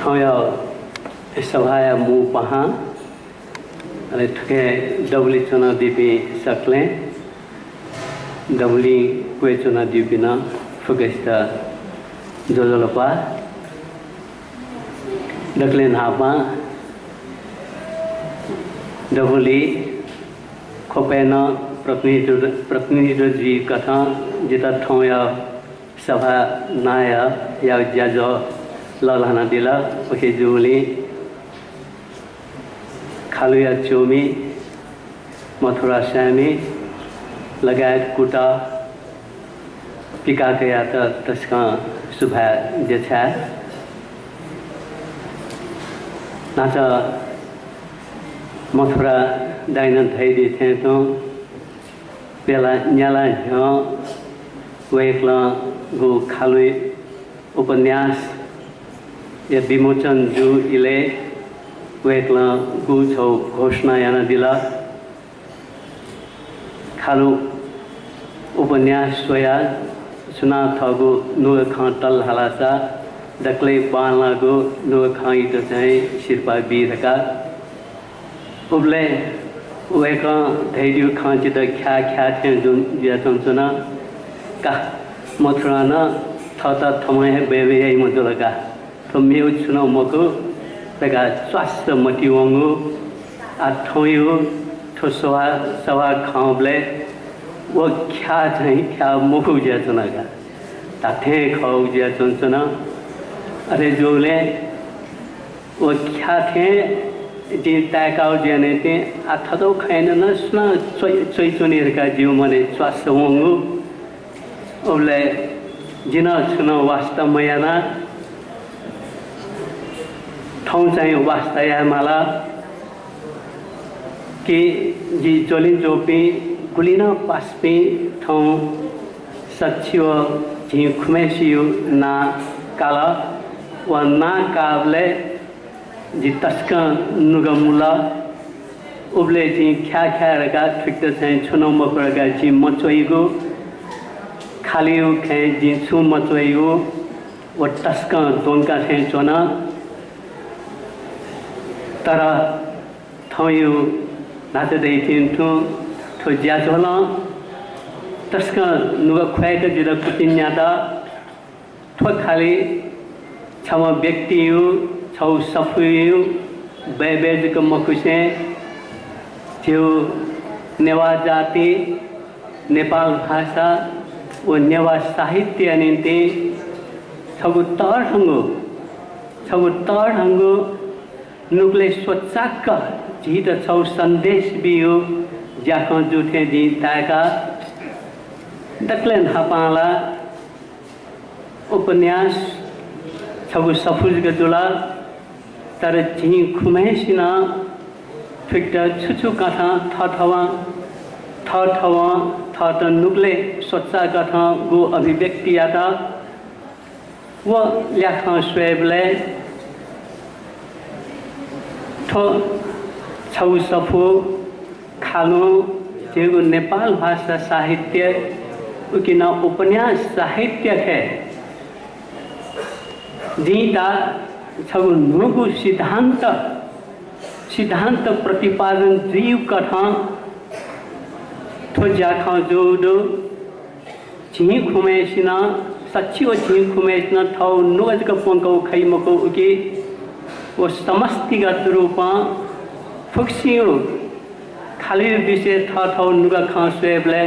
ठाउँया सभाया मु पहा अरे ठके डबली चुना दीपी सकले डबली कुए चुना दीपी ना फुकेस्ता जोजोलपा डकले नापा डबली खोपेना प्रतिनिधि जी कथा जिता ठाउँया सभा नाया या ज्याजो ललहाना दिला ओके जुली खालुया चोमी मथुरा श्यामी लगायत कुटा पिका गया तस्का सुभा जेछा नाचा मथुरा दाइन धैर्य थे तो पेला न्याला ह्यो वेकला गो खालु उपन्यास या विमोचन जु इले वेकला गु छौ घोषणा याना दिला खालु उपन्यास सोया सुना थगु नुग खां तल हलासा दक्ले पाला गो नुग खां तो चाहिँ शिरपा बीरका उबले वेका धैर्य खां चित ख्या ख्या थे जुन जिया चुना का मथुरा न थता थमै बेबे यही मधुलका तो मेउ चुनाव मको तका स्वास्थ्य मटिवंगु आठोयु तो सवा खाँबले वो ख्या चाहिँ ख्या मुखु जिया चुनाका ताथे खाऊ जिया चुना अरे जोले वो ख्या थे जी ताकाउ ज्याने थे आथदो खाइन न सुना चोइ चुनीहरुका जीव मने स्वास्थ्य वंगु ओले जिना छुना वास्तव मयाना ठाउँ चाहिँ वास्तया माला कि जी चोलिन चोपी गुलिना पास्पी ठाउँ सच्चियो जी खुमेसियो ना काला व ना काबले जी तस्का नुगमुला उबले जी ख्या ख्या रगा ठिक चाहिँ छुनो मकरगा जी मचोइगो खालियो खे जी छु मचोइगो व तस्का दोनका थे चोना तर थयो नाते दे थिन्थु थो ज्या झोला तस्का नुग खुवाइक जिरा कुटिन्यादा थो खाली छम व्यक्तियो छौ सफुयो बेबेजको मकुसे थियो नेवा जाति नेपाल भाषा व नेवा साहित्य निम्ति छगु तढङ्गो नुकले स्वच्चाक झित छौ सन्देश बियो ज्याखं जुठे जी ताका दक्लेन हापाला उपन्यास छगु सफुजको जुला तर झी खुमेसिना फिक्ट छुछु कथा थथवा थत नुकले स्वच्चा कथा गो अभिव्यक्ति आता वो ल्याखा स्वेबले थो छौ सफु खानु जेगो नेपाल भाषा साहित्य उकिना उपन्यास साहित्य है जीता छगु नुगु सिद्धांत प्रतिपादन जीव कथा थो जाखा जोडो झी खुमेसिना सच्चियो झी खुमेसिना थौ नुगजक पंको खैमको उकी वो समष्टिगत रूपा फुक्सियो खाली विषय थौ नुगा खां स्वेबले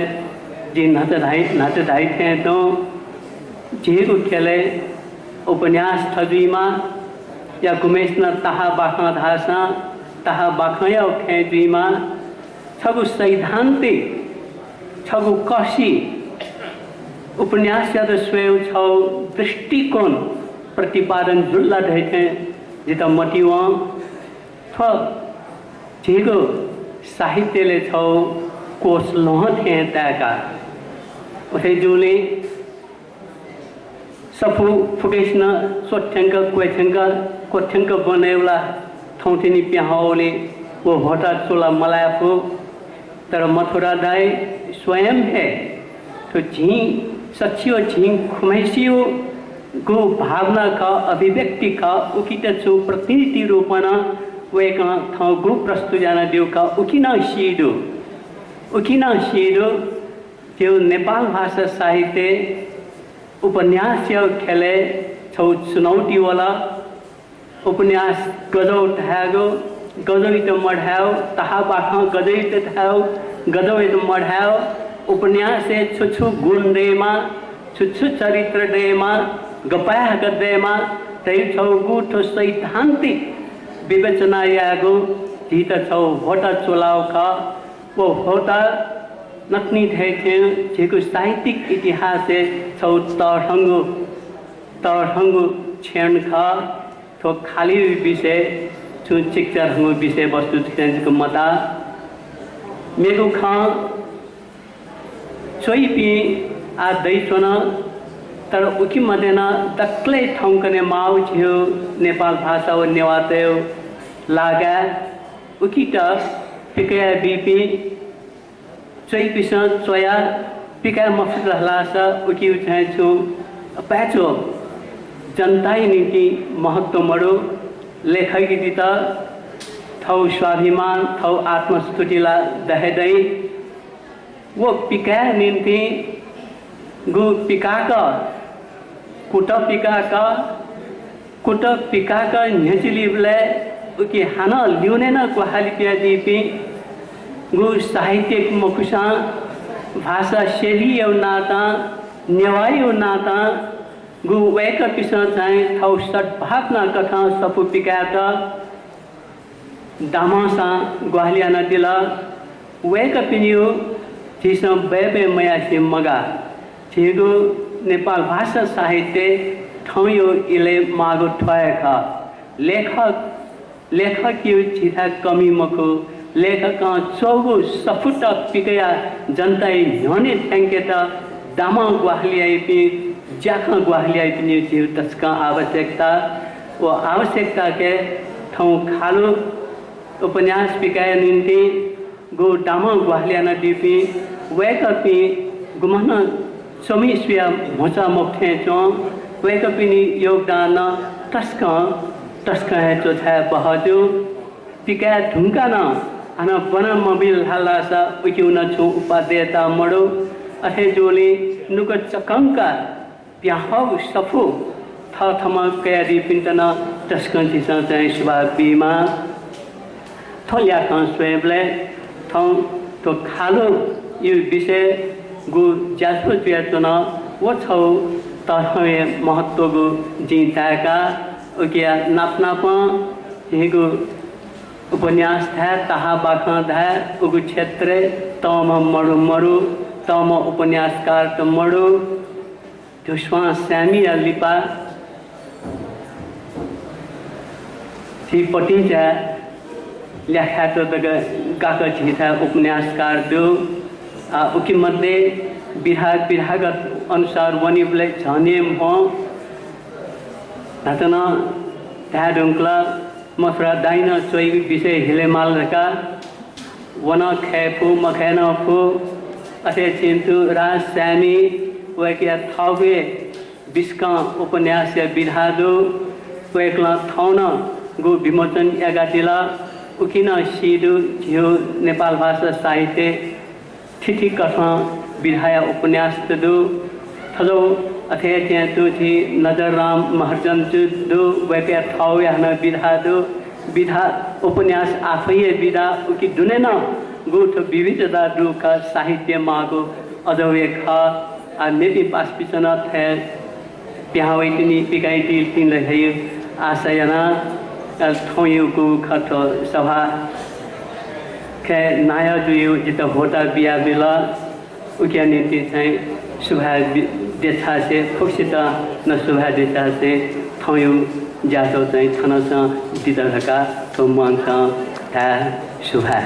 जी नाते धाई थे तो झीको खेले उपन्यास थजुइमा या गुमेशना ताहा बाखा धासा ताहा बाखया खेजुइमा छगु सैद्धान्तिक छगु कसी उपन्यास या स्वेव छौ दृष्टिकोण प्रतिपादन जुल्ला ढैथे जिता मटिवा थ झिगो साहित्यले छौ कोस लोह थे ताका उठे जुले सफु फुकेस्न सोठ्यांक क्वेठ्यांक कोठ्यांक बनेवला थौथिनी प्याहोले वो होटा चोला मलाफु तर मथुरा दाई स्वयं है तो झी सच्चियो झी खुमेसियो गो भावना का अभिव्यक्ति का उकित छु प्रतिनिधि रूपना वेक थ गो प्रस्तुत जाना देव का उकिना सीडो त्यो नेपाल भाषा साहित्य उपन्यास खेले छौ चुनौती वाला उपन्यास गजौ थागो गजौ मढाओ तहा बाखा गजौ थाओ गजौ मढाओ उपन्यास छुछु गुण देमा छुछु चरित्र देमा गपाह गदेमा तै छौ गुठो सैद्धान्तिक विवेचना यागो जीत छौ होटा चोलाव का वो होटा नक्नी थे जेको साहित्यिक इतिहास छौ तर्हंगु क्षण खा तो खाली विषय छु चिक्चर हंगु विषय वस्तु को मता मेगु खा चोइपी आ दैचोना तर उकी मदेना दक्ले ठौकने माउ थियो नेपाल भाषा व नेवाते लागा उकी त पिकया बीपी चोइपिस चोया पिका मफिद रहलासा उकी उठाए छु पैचो जनताई नीति महत्व मडो लेखक गीत थौ स्वाभिमान थौ आत्मस्तुतिला दहेदै वो पिका निम्ति गु पिकाका कुट पिकाका न्यचिलिबले उकी हाना ल्युने न कुहाली पियादी पि गु साहित्यिक मकुसा भाषा शैली एव नाता नेवाई एव नाता गु वेक पिसा चाहिँ थौ सद्भावना कथा सपु पिकाता दामासा ग्वालियाना दिला वेक पिनियो जिसम बेबे मयासी मगा छिगु नेपाल भाषा साहित्य ठौयो इले मागो ठयखा लेखक यो छिथा कमी मखो लेखक चौगु सफुट पिकया जनताई न्हने थ्याङ्केता दामा ग्वाहलियाई पि जाखा ग्वाहलियाई पनि थियो तस्का आवश्यकता वो आवश्यकता के ठौ खालो उपन्यास पिकाया निम्ति गो दामा ग्वाहलियाना दिपि वेकपि गुमना समीस्विया मोचा मुख्य चो वेकपिनी योगदान तस्का है जो था बहादु पिका ढुंका न आना बना मोबिल हालासा उकिउना छु उपादेयता मडो अथे जोली नुक चकंका प्याहौ सफु थमा कयादी पिन्तना तस्कन चिसा चाहिँ सुबा बीमा थल्या खान स्वयंले थौ तो खालो यो विषय गु ज्यासो ज्याचना वो छौ तहवे महत्व गु जिताका ओकिया नापनापा हेगु उपन्यास था तहा बाखा था उगु क्षेत्र तम मरु तम उपन्यासकार त मरु दुश्वा स्यामी लिपा थी पटिजा ल्याखा तो गाका छिथा उपन्यासकार दो उकी मध्ये विभागत अनुसार वनिबले झनेम हो धातना ढाडुङ्क्ला मफरा दाइन चोइ विषय हिलेमाल रका वन खेफु मखेन फु अथे चिन्तु राज स्यामी वैकिया थौगे बिस्का उपन्यास विधादो वैकला थौन गु विमोचन यागातिला उकिन सिदु झियो नेपाल भाषा साहित्य ठिठी कथा विधाया उपन्यास दु थलो अथे त्यहाँ तुथी नजर राम महर्जन दु वैके थाउ याना विधा दु विधा उपन्यास आफै विधा उकि दुने न गुठ विविधता दु का साहित्य मागो अजवे ख आ नेति पास पिछना थे प्यावै तिनी पिकाइ तिन लहै आशयना थौयुको खत सभा के नाया जुयो जित भोटा बिया बेला उकिया नीति चाहिँ सुभा देछा से फुक्सित न सुभा देछा से थौयु जातो चाहिँ छनस दिदरका तो मन था सुभा